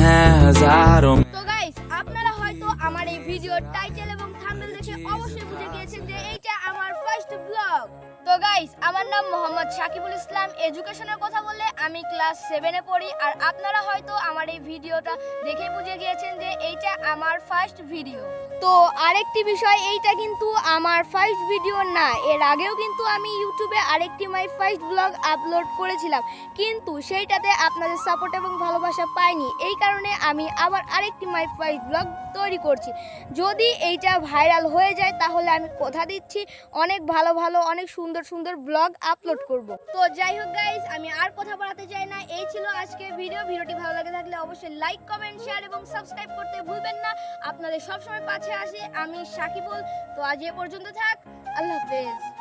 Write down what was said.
हैं हजारों। তো গাইস, আপনারা হয়তো আমার এই ভিডিওর টাইটেল এবং থাম্বনেল দেখে অবশ্যই বুঝে গিয়েছেন যে এইটা আমার ফার্স্ট ব্লগ। তো গাইস, আমার নাম মোহাম্মদ সাকিবুল ইসলাম। এডুকেশনের কথা বললে আমি ক্লাস 7-এ পড়ি। আর আপনারা হয়তো আমার এই ভিডিওটা দেখে বুঝে গিয়েছেন যে এইটা আমার ফার্স্ট ভিডিও। তো আরেকটি বিষয়, এইটা কিন্তু আমার ফার্স্ট ভিডিও না, এর আগেও কিন্তু আমি ইউটিউবে আরেকটি মাই ফার্স্ট ব্লগ আপলোড করেছিলাম, কিন্তু সেইটাতে আপনাদের সাপোর্ট এবং ভালোবাসা পাইনি। এই কারণে আমি আবার আরেকটি মাই ফার্স্ট ব্লগ তৈরি করছি। যদি এইটা ভাইরাল হয়ে যায় তাহলে আমি কথা দিচ্ছি অনেক ভালো ভালো অনেক সুন্দর সুন্দর ব্লগ আপলোড করব। তো যাই হোক গাইস, আমি আর কথা বলাতে চাই না। এই ছিল আজকের ভিডিওটি ভালো লাগে থাকলে অবশ্যই লাইক, কমেন্ট, শেয়ার এবং সাবস্ক্রাইব করতে ভুলবেন না। আপনাদের সবসময় পাশে আসি আমি সাকিবুল। তো আজ এ পর্যন্ত থাক, আল্লাহ হাফেজ।